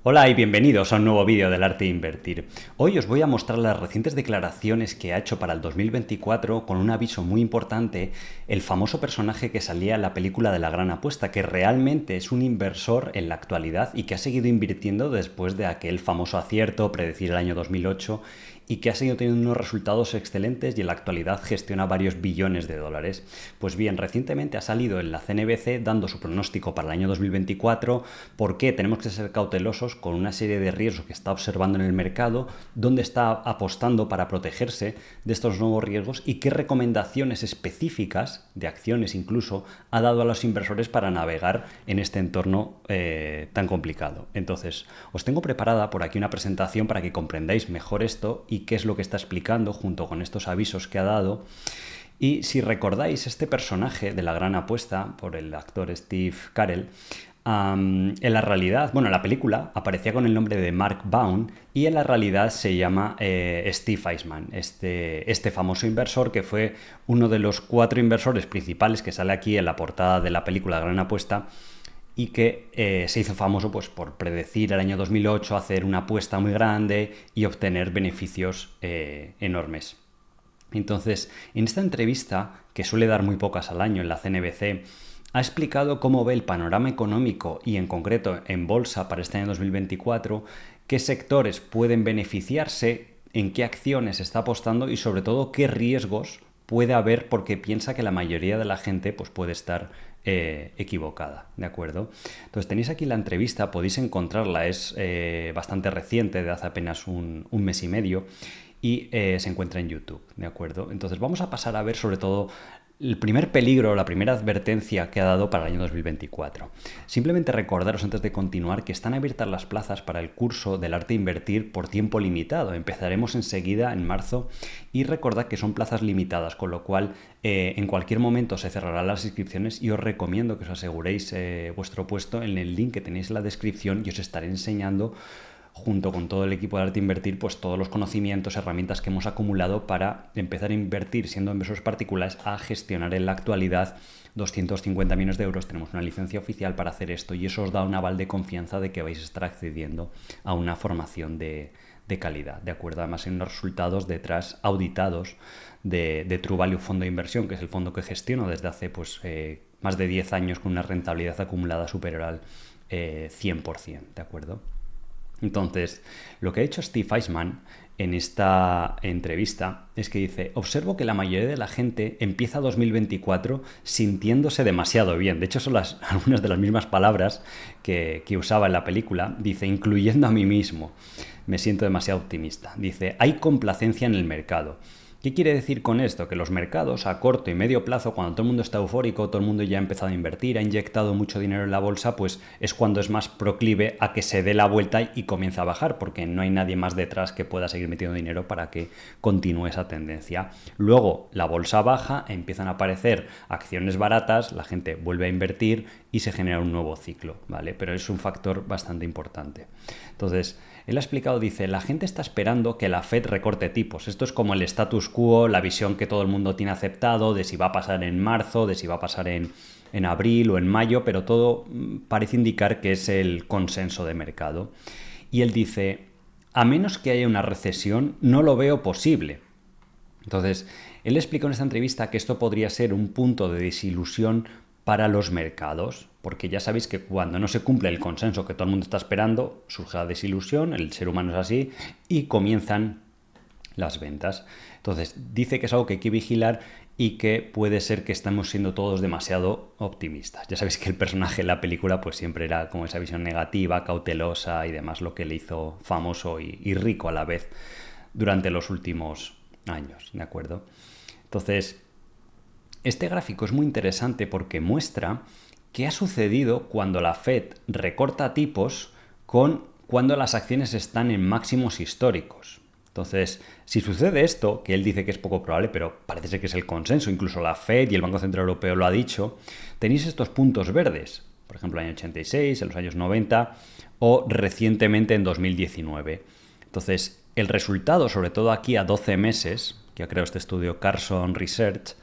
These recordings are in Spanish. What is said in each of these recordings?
Hola y bienvenidos a un nuevo vídeo del arte de invertir. Hoy os voy a mostrar las recientes declaraciones que ha hecho para el 2024 con un aviso muy importante, el famoso personaje que salía en la película de La Gran Apuesta, que realmente es un inversor en la actualidad y que ha seguido invirtiendo después de aquel famoso acierto, predecir el año 2008, y que ha seguido teniendo unos resultados excelentes y en la actualidad gestiona varios billones de dólares. Pues bien, recientemente ha salido en la CNBC dando su pronóstico para el año 2024, por qué tenemos que ser cautelosos con una serie de riesgos que está observando en el mercado, dónde está apostando para protegerse de estos nuevos riesgos y qué recomendaciones específicas, de acciones incluso, ha dado a los inversores para navegar en este entorno tan complicado. Entonces, os tengo preparada por aquí una presentación para que comprendáis mejor esto y qué es lo que está explicando junto con estos avisos que ha dado. Y si recordáis, este personaje de La Gran Apuesta, por el actor Steve Carell, en la realidad, bueno, en la película aparecía con el nombre de Mark Baum y en la realidad se llama Steve Eisman, este famoso inversor que fue uno de los 4 inversores principales que sale aquí en la portada de la película Gran Apuesta y que se hizo famoso pues, por predecir el año 2008, hacer una apuesta muy grande y obtener beneficios enormes. Entonces, en esta entrevista, que suele dar muy pocas al año en la CNBC, ha explicado cómo ve el panorama económico y en concreto en bolsa para este año 2024, qué sectores pueden beneficiarse, en qué acciones está apostando y sobre todo qué riesgos puede haber porque piensa que la mayoría de la gente pues, puede estar equivocada, ¿de acuerdo? Entonces tenéis aquí la entrevista, podéis encontrarla, es bastante reciente, de hace apenas un mes y medio, y se encuentra en YouTube, ¿de acuerdo? Entonces vamos a pasar a ver sobre todo el primer peligro, la primera advertencia que ha dado para el año 2024. Simplemente recordaros antes de continuar que están abiertas las plazas para el curso del arte de invertir por tiempo limitado. Empezaremos enseguida en marzo y recordad que son plazas limitadas, con lo cual en cualquier momento se cerrarán las inscripciones y os recomiendo que os aseguréis vuestro puesto en el link que tenéis en la descripción y os estaré enseñando junto con todo el equipo de Arte Invertir, pues todos los conocimientos, herramientas que hemos acumulado para empezar a invertir siendo inversores particulares a gestionar en la actualidad 250 millones de euros. Tenemos una licencia oficial para hacer esto y eso os da un aval de confianza de que vais a estar accediendo a una formación de calidad, ¿de acuerdo? Además hay unos resultados detrás auditados de True Value Fondo de Inversión, que es el fondo que gestiono desde hace pues, más de 10 años con una rentabilidad acumulada superior al 100%, ¿de acuerdo? Entonces, lo que ha hecho Steve Eisman en esta entrevista es que dice: observo que la mayoría de la gente empieza 2024 sintiéndose demasiado bien. De hecho, son algunas de las mismas palabras que usaba en la película. Dice, incluyendo a mí mismo, me siento demasiado optimista. Dice, hay complacencia en el mercado. ¿Qué quiere decir con esto? Que los mercados a corto y medio plazo, cuando todo el mundo está eufórico, todo el mundo ya ha empezado a invertir, ha inyectado mucho dinero en la bolsa, pues es cuando es más proclive a que se dé la vuelta y comience a bajar, porque no hay nadie más detrás que pueda seguir metiendo dinero para que continúe esa tendencia. Luego la bolsa baja, empiezan a aparecer acciones baratas, la gente vuelve a invertir y se genera un nuevo ciclo, ¿vale? Pero es un factor bastante importante. Entonces, él ha explicado, dice, la gente está esperando que la Fed recorte tipos. Esto es como el status quo, la visión que todo el mundo tiene aceptado de si va a pasar en marzo, de si va a pasar en abril o en mayo, pero todo parece indicar que es el consenso de mercado. Y él dice, a menos que haya una recesión, no lo veo posible. Entonces, él explicó en esta entrevista que esto podría ser un punto de desilusión para los mercados, porque ya sabéis que cuando no se cumple el consenso que todo el mundo está esperando, surge la desilusión, el ser humano es así, y comienzan las ventas. Entonces, dice que es algo que hay que vigilar y que puede ser que estamos siendo todos demasiado optimistas. Ya sabéis que el personaje en la película pues siempre era como esa visión negativa, cautelosa y demás, lo que le hizo famoso y rico a la vez durante los últimos años, ¿de acuerdo? Entonces, este gráfico es muy interesante porque muestra qué ha sucedido cuando la Fed recorta tipos con cuando las acciones están en máximos históricos. Entonces, si sucede esto, que él dice que es poco probable, pero parece ser que es el consenso, incluso la Fed y el Banco Central Europeo lo ha dicho, tenéis estos puntos verdes, por ejemplo, en el año 86, en los años 90 o recientemente en 2019. Entonces, el resultado, sobre todo aquí a 12 meses, que ha creado este estudio Carson Research,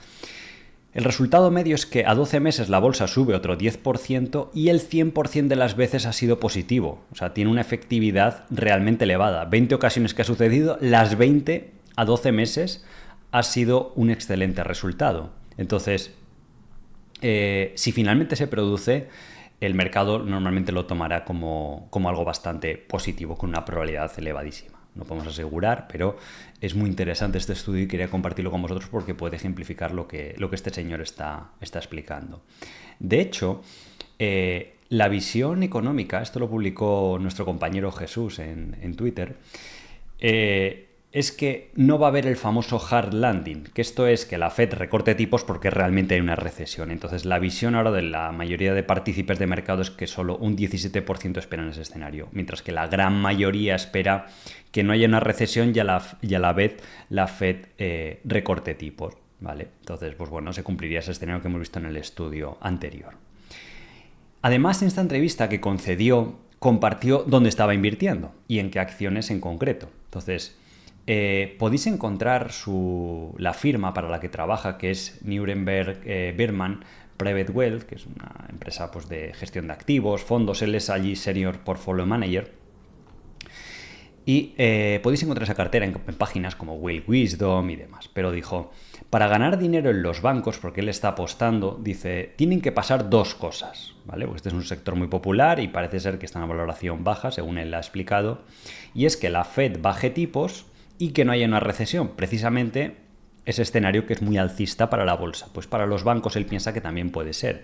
El resultado medio es que a 12 meses la bolsa sube otro 10% y el 100% de las veces ha sido positivo. O sea, tiene una efectividad realmente elevada. 20 ocasiones que ha sucedido, las 20 a 12 meses ha sido un excelente resultado. Entonces, si finalmente se produce, el mercado normalmente lo tomará como algo bastante positivo, con una probabilidad elevadísima. No podemos asegurar, pero es muy interesante este estudio y quería compartirlo con vosotros porque puede ejemplificar lo que este señor está explicando. De hecho, la visión económica, esto lo publicó nuestro compañero Jesús en Twitter, es que no va a haber el famoso hard landing, que esto es que la Fed recorte tipos porque realmente hay una recesión. Entonces la visión ahora de la mayoría de partícipes de mercado es que solo un 17% esperan ese escenario, mientras que la gran mayoría espera que no haya una recesión y a la vez la Fed recorte tipos, ¿vale? Entonces, pues bueno, se cumpliría ese escenario que hemos visto en el estudio anterior. Además, en esta entrevista que concedió, compartió dónde estaba invirtiendo y en qué acciones en concreto. Entonces, podéis encontrar la firma para la que trabaja, que es Nuremberg Berman Private Wealth, que es una empresa pues, de gestión de activos, fondos. Él es allí Senior Portfolio Manager. Y podéis encontrar esa cartera en páginas como Wealth Wisdom y demás. Pero dijo, para ganar dinero en los bancos, porque él está apostando, dice, tienen que pasar dos cosas, ¿vale? Porque este es un sector muy popular y parece ser que está en una valoración baja, según él ha explicado. Y es que la Fed baje tipos y que no haya una recesión. Precisamente ese escenario que es muy alcista para la bolsa. Pues para los bancos él piensa que también puede ser.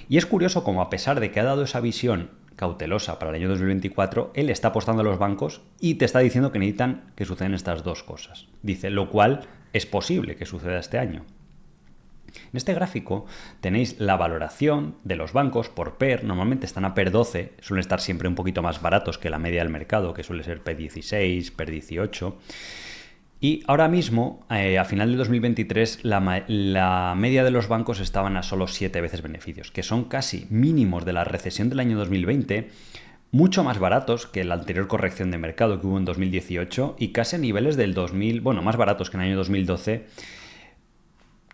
Y es curioso como a pesar de que ha dado esa visión cautelosa para el año 2024, él está apostando a los bancos y te está diciendo que necesitan que sucedan estas dos cosas. Dice, lo cual es posible que suceda este año. En este gráfico tenéis la valoración de los bancos por PER. Normalmente están a PER 12, suelen estar siempre un poquito más baratos que la media del mercado, que suele ser PER 16, PER 18. Y ahora mismo, a final de 2023, la media de los bancos estaban a solo 7 veces beneficios, que son casi mínimos de la recesión del año 2020, mucho más baratos que la anterior corrección de mercado que hubo en 2018 y casi a niveles del 2000, bueno, más baratos que en el año 2012,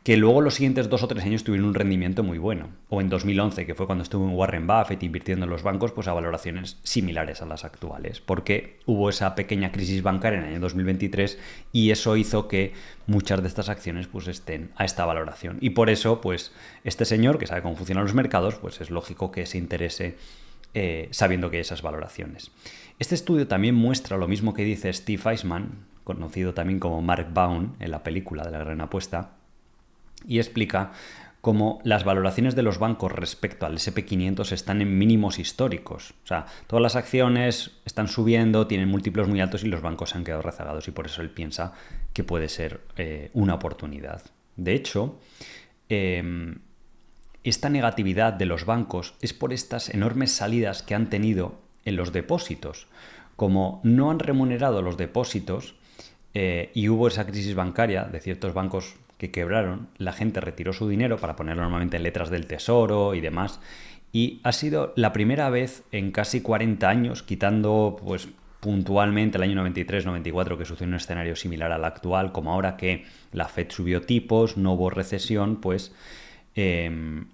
que luego los siguientes 2 o 3 años tuvieron un rendimiento muy bueno. O en 2011, que fue cuando estuvo en Warren Buffett invirtiendo en los bancos, pues a valoraciones similares a las actuales, porque hubo esa pequeña crisis bancaria en el año 2023 y eso hizo que muchas de estas acciones pues estén a esta valoración. Y por eso, pues este señor, que sabe cómo funcionan los mercados, pues es lógico que se interese sabiendo que hay esas valoraciones. Este estudio también muestra lo mismo que dice Steve Eisman, conocido también como Mark Baum en la película de La Gran Apuesta, y explica cómo las valoraciones de los bancos respecto al S&P 500 están en mínimos históricos. O sea, todas las acciones están subiendo, tienen múltiplos muy altos y los bancos se han quedado rezagados y por eso él piensa que puede ser una oportunidad. De hecho, esta negatividad de los bancos es por estas enormes salidas que han tenido en los depósitos. Como no han remunerado los depósitos y hubo esa crisis bancaria de ciertos bancos que quebraron, la gente retiró su dinero para ponerlo normalmente en letras del tesoro y demás, y ha sido la primera vez en casi 40 años, quitando pues puntualmente el año 93-94 que sucedió un escenario similar al actual, como ahora que la Fed subió tipos, no hubo recesión, pues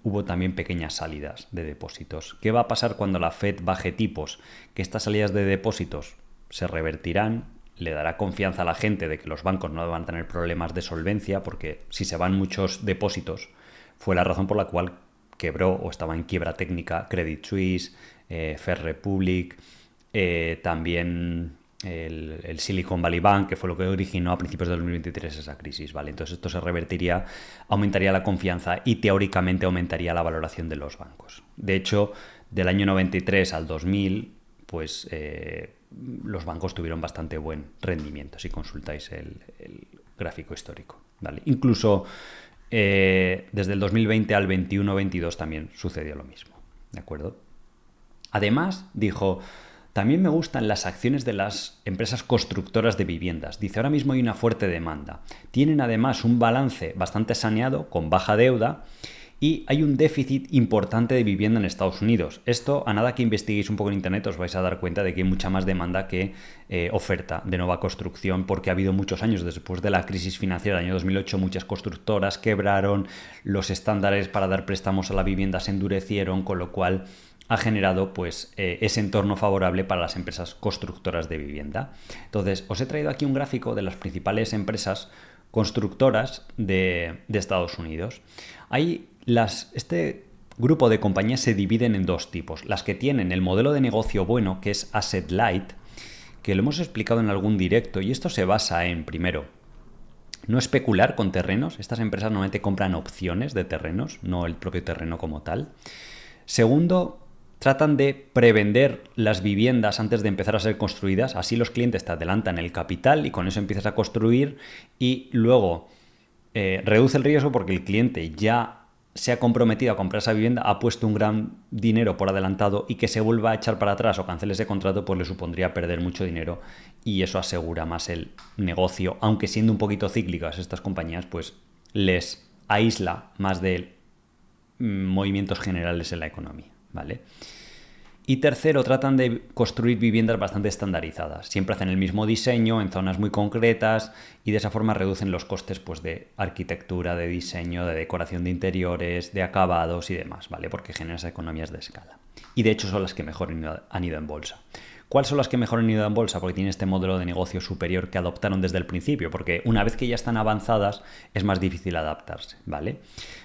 hubo también pequeñas salidas de depósitos. ¿Qué va a pasar cuando la Fed baje tipos? Que estas salidas de depósitos se revertirán, le dará confianza a la gente de que los bancos no van a tener problemas de solvencia, porque si se van muchos depósitos, fue la razón por la cual quebró o estaba en quiebra técnica Credit Suisse, First Republic, también el Silicon Valley Bank, que fue lo que originó a principios de 2023 esa crisis, ¿vale? Entonces esto se revertiría, aumentaría la confianza y teóricamente aumentaría la valoración de los bancos. De hecho, del año 93 al 2000, pues los bancos tuvieron bastante buen rendimiento, si consultáis el gráfico histórico, ¿vale? Incluso desde el 2020 al 21-22 también sucedió lo mismo, ¿de acuerdo? Además, dijo, también me gustan las acciones de las empresas constructoras de viviendas. Dice, ahora mismo hay una fuerte demanda. Tienen además un balance bastante saneado, con baja deuda, y hay un déficit importante de vivienda en Estados Unidos. Esto, a nada que investiguéis un poco en internet, os vais a dar cuenta de que hay mucha más demanda que oferta de nueva construcción, porque ha habido muchos años después de la crisis financiera del año 2008, muchas constructoras quebraron, los estándares para dar préstamos a la vivienda se endurecieron, con lo cual ha generado pues ese entorno favorable para las empresas constructoras de vivienda. Entonces, os he traído aquí un gráfico de las principales empresas constructoras de Estados Unidos. Este grupo de compañías se dividen en dos tipos. Las que tienen el modelo de negocio bueno, que es Asset Light, que lo hemos explicado en algún directo, y esto se basa en, primero, no especular con terrenos. Estas empresas normalmente compran opciones de terrenos, no el propio terreno como tal. Segundo, tratan de prevender las viviendas antes de empezar a ser construidas, así los clientes te adelantan el capital y con eso empiezas a construir, y luego reduce el riesgo porque el cliente ya se ha comprometido a comprar esa vivienda, ha puesto un gran dinero por adelantado, y que se vuelva a echar para atrás o cancele ese contrato pues le supondría perder mucho dinero, y eso asegura más el negocio, aunque siendo un poquito cíclicas estas compañías pues les aísla más de movimientos generales en la economía, ¿vale? Y tercero, tratan de construir viviendas bastante estandarizadas. Siempre hacen el mismo diseño en zonas muy concretas y de esa forma reducen los costes pues, de arquitectura, de diseño, de decoración de interiores, de acabados y demás, ¿vale? Porque generan esas economías de escala. Y de hecho son las que mejor han ido en bolsa. ¿Cuáles son las que mejor han ido en bolsa? Porque tienen este modelo de negocio superior que adoptaron desde el principio, porque una vez que ya están avanzadas es más difícil adaptarse, ¿vale?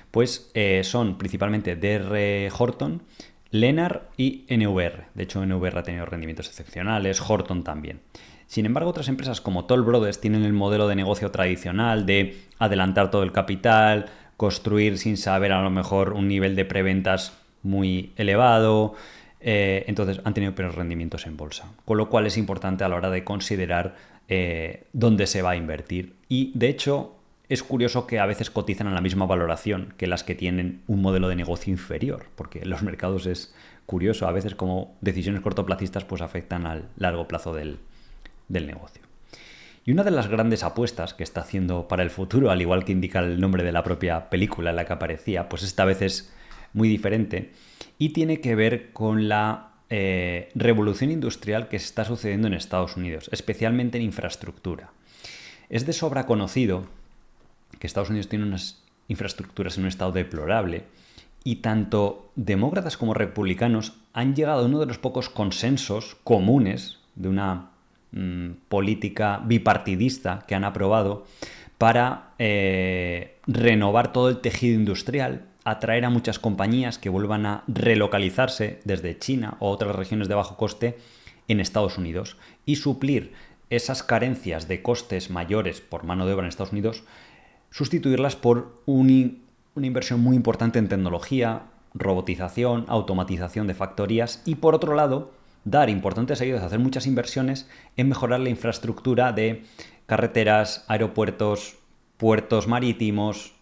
Pues son principalmente DR Horton, Lennar y NVR. De hecho, NVR ha tenido rendimientos excepcionales, Horton también. Sin embargo, otras empresas como Toll Brothers tienen el modelo de negocio tradicional de adelantar todo el capital, construir sin saber a lo mejor un nivel de preventas muy elevado. Entonces han tenido peores rendimientos en bolsa. Con lo cual es importante a la hora de considerar dónde se va a invertir. Y de hecho es curioso que a veces cotizan a la misma valoración que las que tienen un modelo de negocio inferior, porque en los mercados es curioso, a veces como decisiones cortoplacistas pues afectan al largo plazo del negocio. Y una de las grandes apuestas que está haciendo para el futuro, al igual que indica el nombre de la propia película en la que aparecía, pues esta vez es muy diferente y tiene que ver con la revolución industrial que se está sucediendo en Estados Unidos, especialmente en infraestructura. Es de sobra conocido que Estados Unidos tiene unas infraestructuras en un estado deplorable, y tanto demócratas como republicanos han llegado a uno de los pocos consensos comunes de una política bipartidista que han aprobado para renovar todo el tejido industrial, atraer a muchas compañías que vuelvan a relocalizarse desde China o otras regiones de bajo coste en Estados Unidos, y suplir esas carencias de costes mayores por mano de obra en Estados Unidos, sustituirlas por una inversión muy importante en tecnología, robotización, automatización de factorías, y por otro lado, dar importantes ayudas a hacer muchas inversiones en mejorar la infraestructura de carreteras, aeropuertos, puertos marítimos,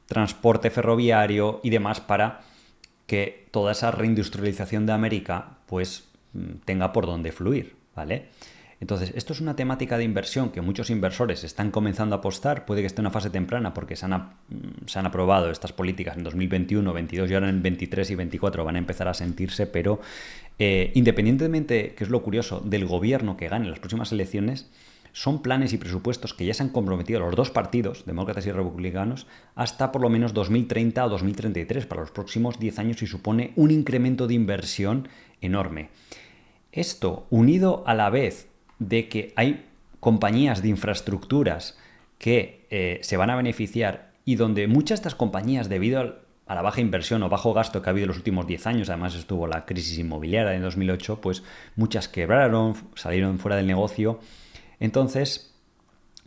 transporte ferroviario y demás, para que toda esa reindustrialización de América pues tenga por dónde fluir, ¿vale? Entonces, esto es una temática de inversión que muchos inversores están comenzando a apostar. Puede que esté en una fase temprana porque se han aprobado estas políticas en 2021, 2022 y ahora en 23 y 24 van a empezar a sentirse, pero independientemente, que es lo curioso, del gobierno que gane las próximas elecciones, son planes y presupuestos que ya se han comprometido los dos partidos, demócratas y republicanos, hasta por lo menos 2030 o 2033, para los próximos 10 años, y supone un incremento de inversión enorme. Esto, unido a la vez de que hay compañías de infraestructuras que se van a beneficiar, y donde muchas de estas compañías, debido a la baja inversión o bajo gasto que ha habido en los últimos 10 años, además estuvo la crisis inmobiliaria en 2008, pues muchas quebraron, salieron fuera del negocio. Entonces,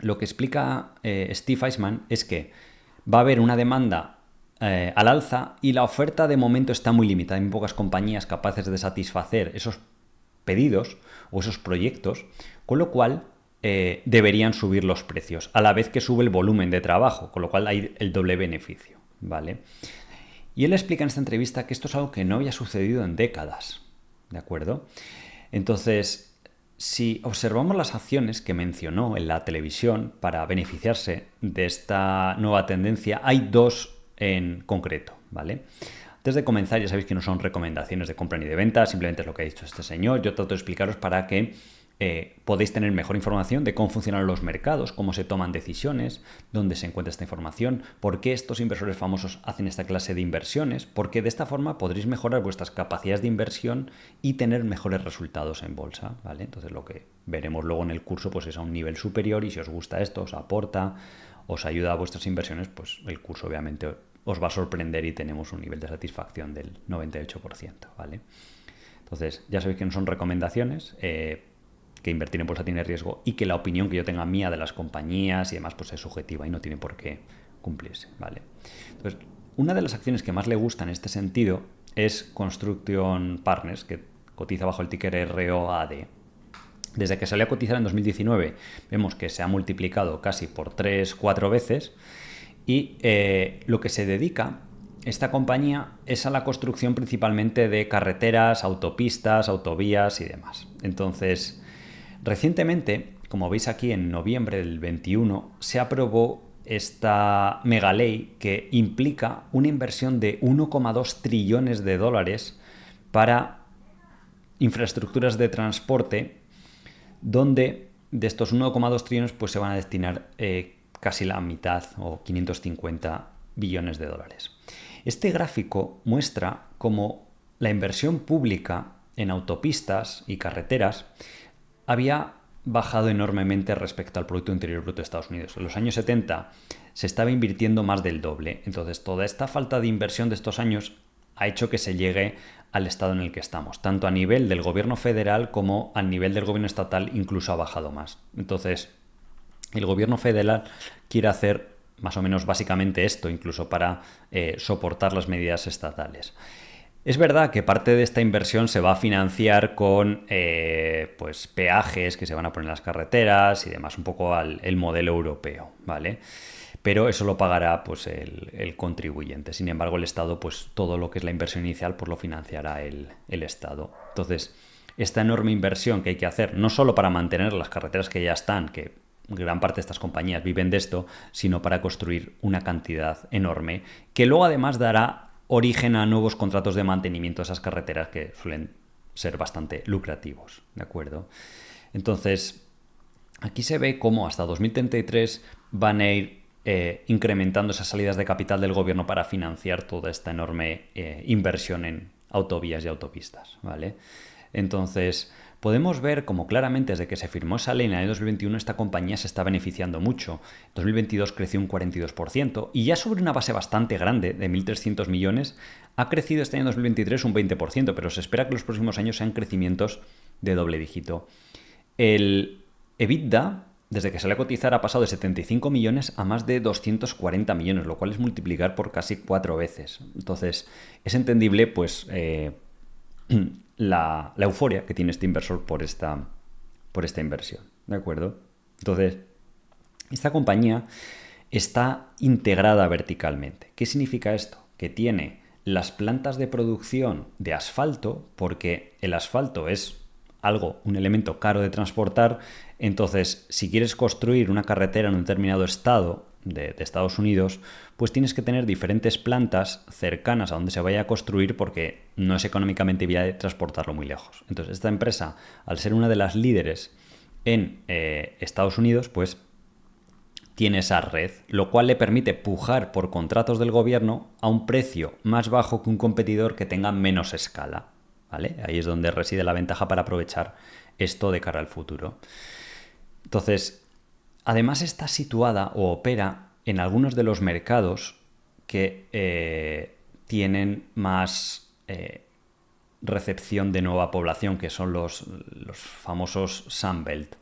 lo que explica Steve Eisman es que va a haber una demanda al alza, y la oferta de momento está muy limitada. Hay muy pocas compañías capaces de satisfacer esos pedidos o esos proyectos, con lo cual deberían subir los precios, a la vez que sube el volumen de trabajo, con lo cual hay el doble beneficio, ¿vale? Y él explica en esta entrevista que esto es algo que no había sucedido en décadas, ¿de acuerdo? Entonces, si observamos las acciones que mencionó en la televisión para beneficiarse de esta nueva tendencia, hay dos en concreto, ¿vale? Antes de comenzar, ya sabéis que no son recomendaciones de compra ni de venta, simplemente es lo que ha dicho este señor. Yo trato de explicaros para que podéis tener mejor información de cómo funcionan los mercados, cómo se toman decisiones, dónde se encuentra esta información, por qué estos inversores famosos hacen esta clase de inversiones, porque de esta forma podréis mejorar vuestras capacidades de inversión y tener mejores resultados en bolsa, ¿vale? Entonces lo que veremos luego en el curso pues es a un nivel superior, y si os gusta esto, os aporta, os ayuda a vuestras inversiones, pues el curso obviamente os va a sorprender y tenemos un nivel de satisfacción del 98%, ¿vale? Entonces, ya sabéis que no son recomendaciones, que invertir en bolsa tiene riesgo y que la opinión que yo tenga mía de las compañías y demás pues es subjetiva y no tiene por qué cumplirse, ¿vale? Entonces, una de las acciones que más le gusta en este sentido es Construction Partners, que cotiza bajo el ticker ROAD. Desde que salió a cotizar en 2019 vemos que se ha multiplicado casi por 3-4 veces, y lo que se dedica esta compañía es a la construcción principalmente de carreteras, autopistas, autovías y demás. Entonces, recientemente, como veis aquí en noviembre del 21, se aprobó esta megaley que implica una inversión de 1,2 trillones de dólares para infraestructuras de transporte, donde de estos 1,2 trillones pues se van a destinar casi la mitad, o 550 billones de dólares. Este gráfico muestra cómo la inversión pública en autopistas y carreteras había bajado enormemente respecto al Producto Interior Bruto de Estados Unidos. En los años 70 se estaba invirtiendo más del doble. Entonces, toda esta falta de inversión de estos años ha hecho que se llegue al estado en el que estamos. Tanto a nivel del gobierno federal como a nivel del gobierno estatal incluso ha bajado más. Entonces, el gobierno federal quiere hacer más o menos básicamente esto, incluso para soportar las medidas estatales. Es verdad que parte de esta inversión se va a financiar con pues peajes que se van a poner en las carreteras y demás, un poco el modelo europeo, ¿vale? Pero eso lo pagará pues el contribuyente. Sin embargo, el Estado, pues todo lo que es la inversión inicial, pues lo financiará el Estado. Entonces, esta enorme inversión que hay que hacer, no solo para mantener las carreteras que ya están, que gran parte de estas compañías viven de esto, sino para construir una cantidad enorme, que luego además dará origen a nuevos contratos de mantenimiento de esas carreteras que suelen ser bastante lucrativos, ¿de acuerdo? Entonces, aquí se ve cómo hasta 2033 van a ir incrementando esas salidas de capital del gobierno para financiar toda esta enorme inversión en autovías y autopistas, ¿vale? Entonces, podemos ver como claramente desde que se firmó esa ley en el año 2021 esta compañía se está beneficiando mucho. En 2022 creció un 42% y ya sobre una base bastante grande de 1.300 millones ha crecido este año 2023 un 20%, pero se espera que los próximos años sean crecimientos de doble dígito. El EBITDA, desde que salió a cotizar, ha pasado de 75 millones a más de 240 millones, lo cual es multiplicar por casi 4 veces. Entonces, es entendible pues la euforia que tiene este inversor por esta inversión, ¿de acuerdo? Entonces, esta compañía está integrada verticalmente. ¿Qué significa esto? Que tiene las plantas de producción de asfalto, porque el asfalto es un elemento caro de transportar. Entonces, si quieres construir una carretera en un determinado estado de Estados Unidos, pues tienes que tener diferentes plantas cercanas a donde se vaya a construir porque no es económicamente viable transportarlo muy lejos. Entonces, esta empresa, al ser una de las líderes en Estados Unidos, pues tiene esa red, lo cual le permite pujar por contratos del gobierno a un precio más bajo que un competidor que tenga menos escala, ¿vale? Ahí es donde reside la ventaja para aprovechar esto de cara al futuro. Entonces, además está situada o opera en algunos de los mercados que tienen más recepción de nueva población, que son los famosos Sunbelt,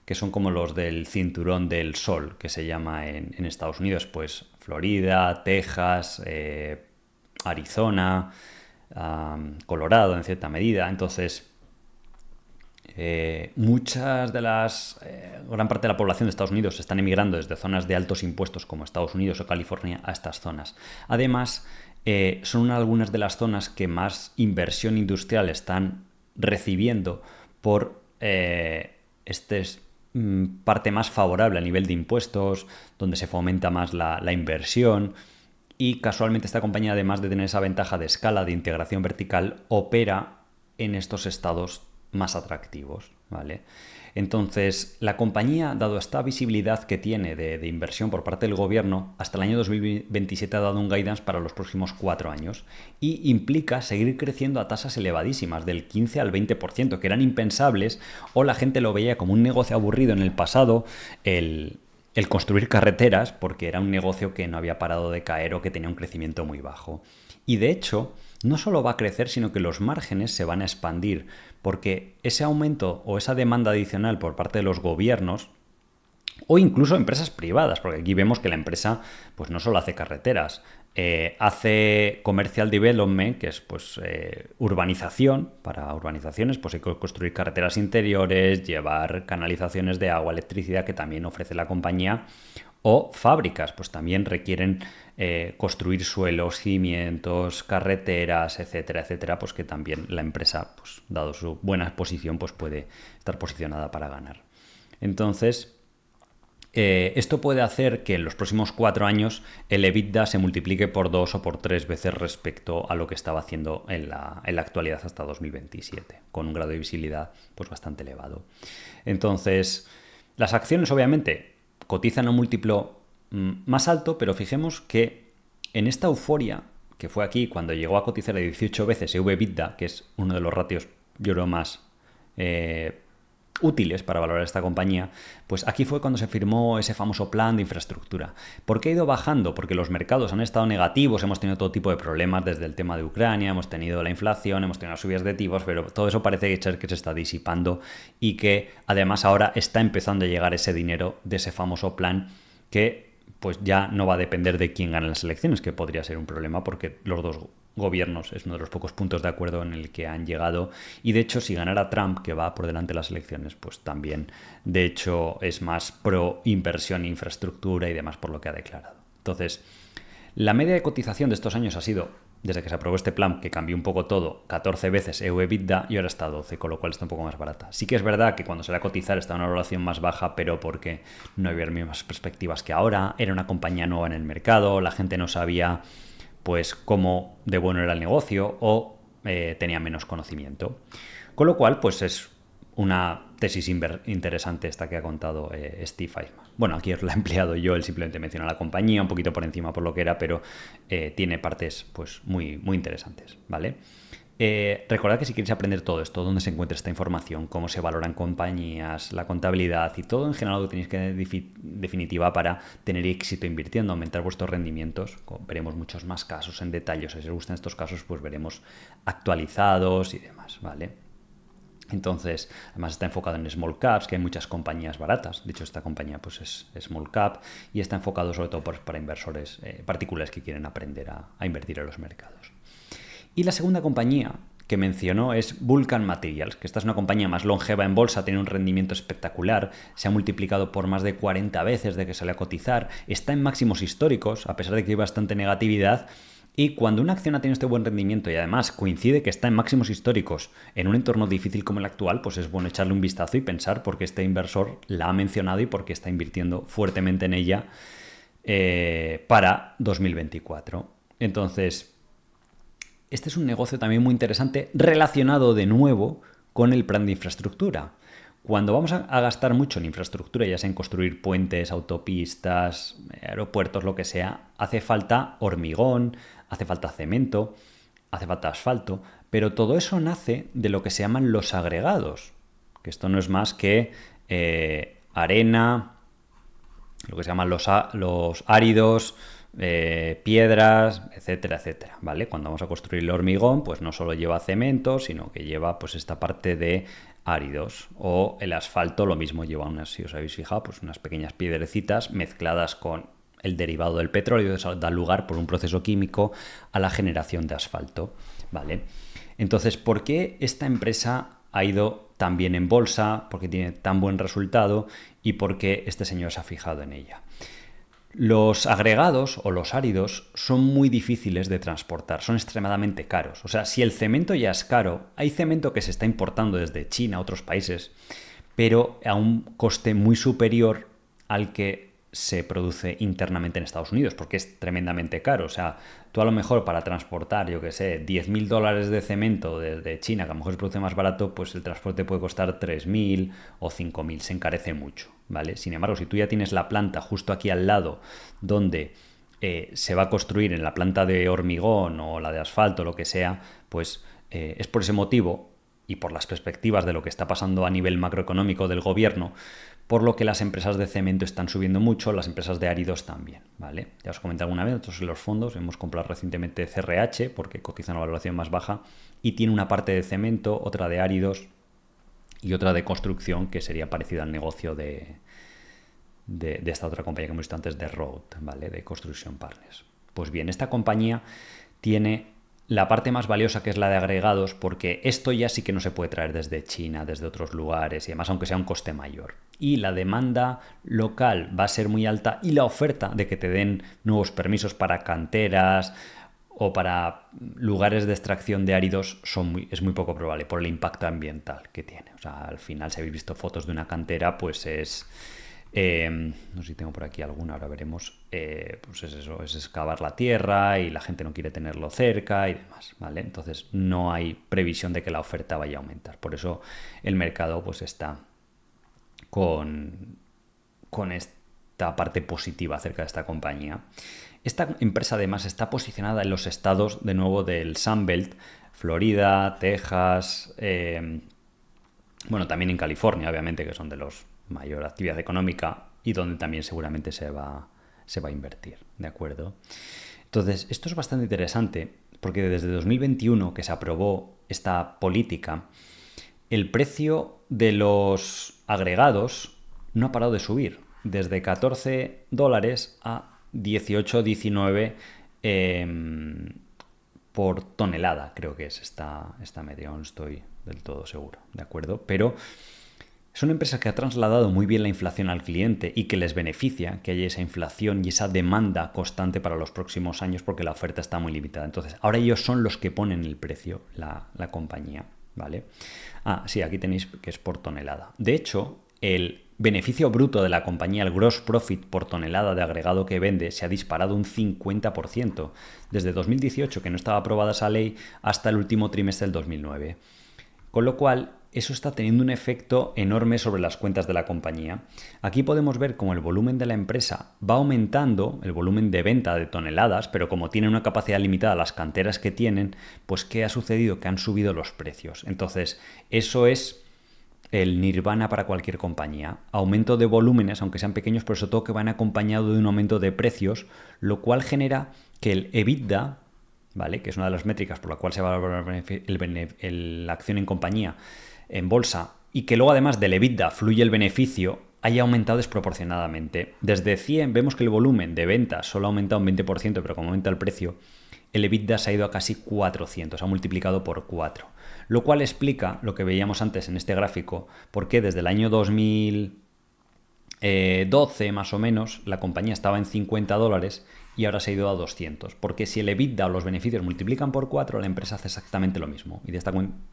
que son como los del cinturón del sol, que se llama en Estados Unidos, pues Florida, Texas, Arizona, Colorado en cierta medida. Entonces, gran parte de la población de Estados Unidos están emigrando desde zonas de altos impuestos como Estados Unidos o California a estas zonas. Además, son algunas de las zonas que más inversión industrial están recibiendo por parte más favorable a nivel de impuestos, donde se fomenta más la inversión y casualmente esta compañía, además de tener esa ventaja de escala, de integración vertical, opera en estos estados más atractivos, ¿vale? Entonces, la compañía, dado esta visibilidad que tiene de inversión por parte del gobierno, hasta el año 2027 ha dado un guidance para los próximos 4 años y implica seguir creciendo a tasas elevadísimas, del 15 al 20%, que eran impensables o la gente lo veía como un negocio aburrido en el pasado, el construir carreteras, porque era un negocio que no había parado de caer o que tenía un crecimiento muy bajo. Y de hecho, no solo va a crecer, sino que los márgenes se van a expandir, porque ese aumento o esa demanda adicional por parte de los gobiernos o incluso empresas privadas, porque aquí vemos que la empresa pues no solo hace carreteras, hace commercial development, que es pues urbanización. Para urbanizaciones pues hay que construir carreteras interiores, llevar canalizaciones de agua, electricidad, que también ofrece la compañía, o fábricas, pues también requieren construir suelos, cimientos, carreteras, etcétera, etcétera, pues que también la empresa, pues dado su buena posición, pues puede estar posicionada para ganar. Entonces, esto puede hacer que en los próximos 4 años el EBITDA se multiplique por 2 o por 3 veces respecto a lo que estaba haciendo en la actualidad hasta 2027, con un grado de visibilidad pues bastante elevado. Entonces, las acciones obviamente cotizan a un múltiplo más alto, pero fijemos que en esta euforia que fue aquí cuando llegó a cotizar a 18 veces EV/EBITDA, que es uno de los ratios, yo creo, más útiles para valorar esta compañía, pues aquí fue cuando se firmó ese famoso plan de infraestructura. ¿Por qué ha ido bajando? Porque los mercados han estado negativos, hemos tenido todo tipo de problemas desde el tema de Ucrania, hemos tenido la inflación, hemos tenido las subidas de tipos, pero todo eso parece ser que se está disipando y que además ahora está empezando a llegar ese dinero de ese famoso plan que pues ya no va a depender de quién gane las elecciones, que podría ser un problema porque los dos gobiernos es uno de los pocos puntos de acuerdo en el que han llegado, y de hecho si ganara Trump, que va por delante de las elecciones, pues también de hecho es más pro inversión en infraestructura y demás por lo que ha declarado. Entonces, la media de cotización de estos años ha sido, desde que se aprobó este plan, que cambió un poco todo, 14 veces EV/EBITDA y ahora está 12, con lo cual está un poco más barata. Sí que es verdad que cuando se le a cotizar está en una valoración más baja, pero porque no había las mismas perspectivas que ahora, era una compañía nueva en el mercado, la gente no sabía pues cómo de bueno era el negocio o tenía menos conocimiento. Con lo cual, pues es una tesis interesante esta que ha contado Steve Eisman. Bueno, aquí la he empleado yo, él simplemente menciona la compañía un poquito por encima por lo que era, pero tiene partes pues muy, muy interesantes, ¿vale? Recordad que si queréis aprender todo esto, dónde se encuentra esta información, cómo se valoran compañías, la contabilidad y todo en general lo que tenéis que definitiva para tener éxito invirtiendo, aumentar vuestros rendimientos, veremos muchos más casos en detalle. Si os gustan estos casos, pues veremos actualizados y demás, ¿vale? Entonces, además está enfocado en small caps, que hay muchas compañías baratas. De hecho, esta compañía pues es small cap y está enfocado sobre todo para inversores particulares que quieren aprender a invertir en los mercados. Y la segunda compañía que mencionó es Vulcan Materials, que esta es una compañía más longeva en bolsa, tiene un rendimiento espectacular, se ha multiplicado por más de 40 veces de que sale a cotizar, está en máximos históricos, a pesar de que hay bastante negatividad. Y cuando una acción ha tenido este buen rendimiento y además coincide que está en máximos históricos en un entorno difícil como el actual, pues es bueno echarle un vistazo y pensar por qué este inversor la ha mencionado y por qué está invirtiendo fuertemente en ella para 2024. Entonces, este es un negocio también muy interesante relacionado de nuevo con el plan de infraestructura. Cuando vamos a gastar mucho en infraestructura, ya sea en construir puentes, autopistas, aeropuertos, lo que sea, hace falta hormigón, hace falta cemento, hace falta asfalto, pero todo eso nace de lo que se llaman los agregados, que esto no es más que arena, lo que se llaman los áridos, piedras, etcétera, etcétera, ¿vale? Cuando vamos a construir el hormigón, pues no solo lleva cemento, sino que lleva pues esta parte de áridos, o el asfalto lo mismo, lleva unas, si os habéis fijado, pues unas pequeñas piedrecitas mezcladas con el derivado del petróleo, eso da lugar por un proceso químico a la generación de asfalto, ¿vale? Entonces, ¿por qué esta empresa ha ido tan bien en bolsa? ¿Por qué tiene tan buen resultado? ¿Y por qué este señor se ha fijado en ella? Los agregados o los áridos son muy difíciles de transportar, son extremadamente caros. O sea, si el cemento ya es caro, hay cemento que se está importando desde China a otros países, pero a un coste muy superior al que se produce internamente en Estados Unidos, porque es tremendamente caro. O sea, tú a lo mejor para transportar, yo que sé, $10.000 de cemento desde China, que a lo mejor se produce más barato, pues el transporte puede costar 3.000 o 5.000, se encarece mucho, ¿vale? Sin embargo, si tú ya tienes la planta justo aquí al lado, donde se va a construir en la planta de hormigón o la de asfalto, lo que sea, pues es por ese motivo y por las perspectivas de lo que está pasando a nivel macroeconómico del gobierno, por lo que las empresas de cemento están subiendo mucho, las empresas de áridos también, ¿vale? Ya os comenté alguna vez, nosotros en los fondos hemos comprado recientemente CRH porque cotiza una valoración más baja y tiene una parte de cemento, otra de áridos y otra de construcción que sería parecida al negocio de esta otra compañía que hemos visto antes, de Road, ¿vale? De Construction Partners. Pues bien, esta compañía tiene la parte más valiosa, que es la de agregados, porque esto ya sí que no se puede traer desde China, desde otros lugares y además, aunque sea un coste mayor. Y la demanda local va a ser muy alta y la oferta de que te den nuevos permisos para canteras o para lugares de extracción de áridos es muy poco probable por el impacto ambiental que tiene. O sea, al final, si habéis visto fotos de una cantera, pues es... no sé si tengo por aquí alguna, ahora veremos. Pues es eso, es excavar la tierra y la gente no quiere tenerlo cerca y demás, ¿vale? Entonces no hay previsión de que la oferta vaya a aumentar. Por eso el mercado pues está con esta parte positiva acerca de esta compañía. Esta empresa además está posicionada en los estados, de nuevo, del Sunbelt, Florida, Texas, bueno, también en California, obviamente, que son de los mayor actividad económica y donde también seguramente se va a invertir, ¿de acuerdo? Entonces, esto es bastante interesante porque desde 2021 que se aprobó esta política, el precio de los agregados no ha parado de subir, desde $14 a 18, 19 por tonelada, creo que es esta media, no estoy del todo seguro, ¿de acuerdo? Pero es una empresa que ha trasladado muy bien la inflación al cliente y que les beneficia que haya esa inflación y esa demanda constante para los próximos años porque la oferta está muy limitada. Entonces, ahora ellos son los que ponen el precio, la compañía, ¿vale? Sí, aquí tenéis que es por tonelada. De hecho, el beneficio bruto de la compañía, el gross profit por tonelada de agregado que vende, se ha disparado un 50% desde 2018, que no estaba aprobada esa ley, hasta el último trimestre del 2009. Con lo cual, eso está teniendo un efecto enorme sobre las cuentas de la compañía. Aquí podemos ver cómo el volumen de la empresa va aumentando, el volumen de venta de toneladas, pero como tienen una capacidad limitada las canteras que tienen, pues ¿qué ha sucedido? Que han subido los precios. Entonces, eso es el nirvana para cualquier compañía. Aumento de volúmenes, aunque sean pequeños, pero sobre todo que van acompañado de un aumento de precios, lo cual genera que el EBITDA, ¿vale?, que es una de las métricas por la cual se va a valorar la acción en compañía en bolsa, y que luego además del EBITDA fluye el beneficio, haya aumentado desproporcionadamente. Desde 100 vemos que el volumen de ventas solo ha aumentado un 20%, pero como aumenta el precio, el EBITDA se ha ido a casi 400, ha multiplicado por 4. Lo cual explica lo que veíamos antes en este gráfico, por qué desde el año 2012 más o menos la compañía estaba en $50 y ahora se ha ido a 200. Porque si el EBITDA o los beneficios multiplican por 4, la empresa hace exactamente lo mismo. Y de esta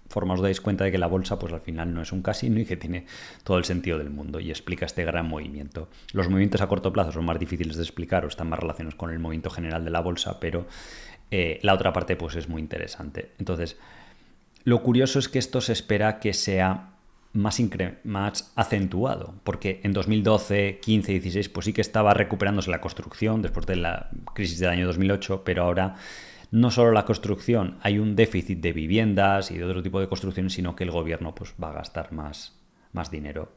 forma os dais cuenta de que la bolsa pues al final no es un casino y que tiene todo el sentido del mundo y explica este gran movimiento. Los movimientos a corto plazo son más difíciles de explicar o están más relacionados con el movimiento general de la bolsa, pero la otra parte pues es muy interesante. Entonces, lo curioso es que esto se espera que sea más acentuado, porque en 2012, 15, 16, pues sí que estaba recuperándose la construcción después de la crisis del año 2008, pero ahora no solo la construcción, hay un déficit de viviendas y de otro tipo de construcciones, sino que el gobierno pues va a gastar más dinero.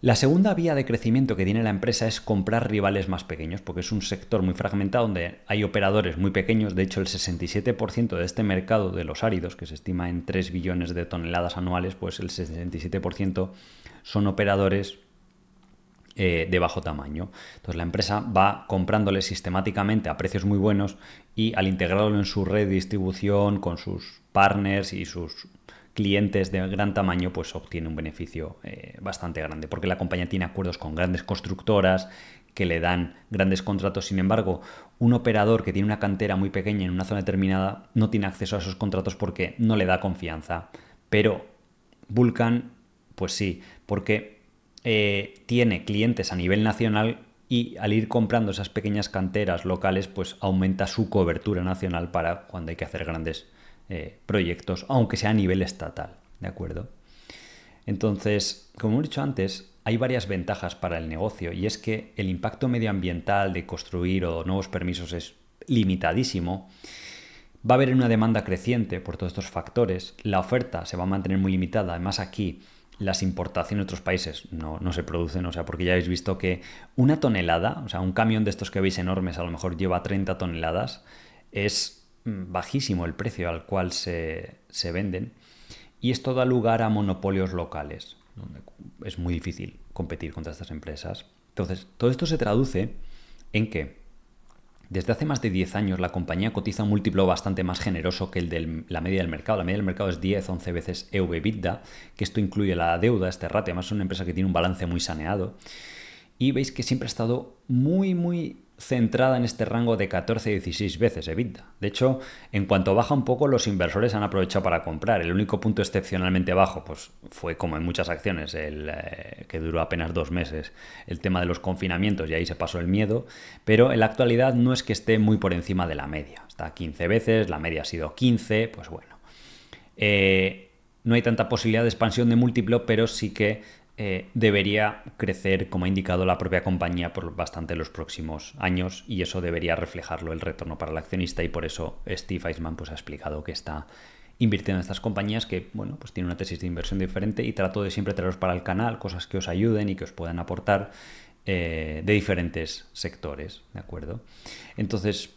La segunda vía de crecimiento que tiene la empresa es comprar rivales más pequeños, porque es un sector muy fragmentado donde hay operadores muy pequeños. De hecho, el 67% de este mercado de los áridos, que se estima en 3 billones de toneladas anuales, pues el 67% son operadores de bajo tamaño. Entonces la empresa va comprándole sistemáticamente a precios muy buenos y al integrarlo en su red de distribución con sus partners y sus clientes de gran tamaño, pues obtiene un beneficio bastante grande, porque la compañía tiene acuerdos con grandes constructoras que le dan grandes contratos. Sin embargo, un operador que tiene una cantera muy pequeña en una zona determinada no tiene acceso a esos contratos porque no le da confianza. Pero Vulcan, pues sí, porque tiene clientes a nivel nacional y al ir comprando esas pequeñas canteras locales, pues aumenta su cobertura nacional para cuando hay que hacer grandes proyectos, aunque sea a nivel estatal, ¿de acuerdo? Entonces, como he dicho antes, hay varias ventajas para el negocio y es que el impacto medioambiental de construir o nuevos permisos es limitadísimo. Va a haber una demanda creciente por todos estos factores. La oferta se va a mantener muy limitada. Además, aquí las importaciones de otros países no se producen, o sea, porque ya habéis visto que una tonelada, o sea, un camión de estos que veis enormes a lo mejor lleva 30 toneladas, es bajísimo el precio al cual se venden y esto da lugar a monopolios locales, donde es muy difícil competir contra estas empresas. Entonces, todo esto se traduce en que desde hace más de 10 años la compañía cotiza un múltiplo bastante más generoso que el de la media del mercado. La media del mercado es 10-11 veces EV/EBITDA, que esto incluye la deuda, este ratio. Además es una empresa que tiene un balance muy saneado. Y veis que siempre ha estado muy centrada en este rango de 14-16 veces EBITDA. De hecho, en cuanto baja un poco, los inversores han aprovechado para comprar. El único punto excepcionalmente bajo pues, fue, como en muchas acciones, que duró apenas 2 meses, el tema de los confinamientos y ahí se pasó el miedo. Pero en la actualidad no es que esté muy por encima de la media. Está 15 veces, la media ha sido 15, pues bueno. No hay tanta posibilidad de expansión de múltiplo, pero sí que debería crecer, como ha indicado la propia compañía, por bastante en los próximos años y eso debería reflejarlo el retorno para el accionista y por eso Steve Eisman pues, ha explicado que está invirtiendo en estas compañías que, bueno, pues tiene una tesis de inversión diferente y trato de siempre traeros para el canal cosas que os ayuden y que os puedan aportar de diferentes sectores, ¿de acuerdo? Entonces,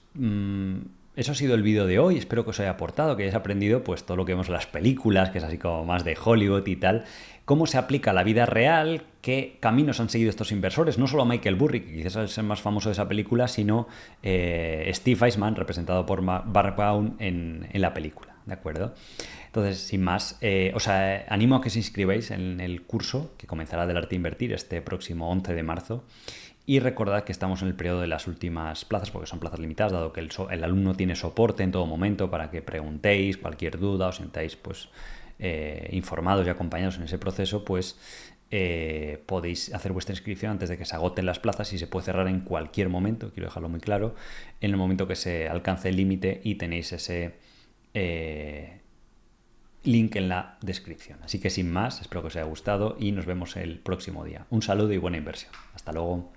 eso ha sido el vídeo de hoy, espero que os haya aportado, que hayáis aprendido pues todo lo que vemos en las películas, que es así como más de Hollywood y tal, cómo se aplica a la vida real, qué caminos han seguido estos inversores, no solo Michael Burry, que quizás es el más famoso de esa película, sino Steve Eisman, representado por Mark Baum en la película, ¿de acuerdo? Entonces, sin más, os animo a que os inscribáis en el curso que comenzará del arte de invertir este próximo 11 de marzo. Y recordad que estamos en el periodo de las últimas plazas, porque son plazas limitadas, dado que el alumno tiene soporte en todo momento para que preguntéis cualquier duda, os sintáis pues, informados y acompañados en ese proceso, pues podéis hacer vuestra inscripción antes de que se agoten las plazas y se puede cerrar en cualquier momento, quiero dejarlo muy claro, en el momento que se alcance el límite y tenéis ese link en la descripción. Así que sin más, espero que os haya gustado y nos vemos el próximo día. Un saludo y buena inversión. Hasta luego.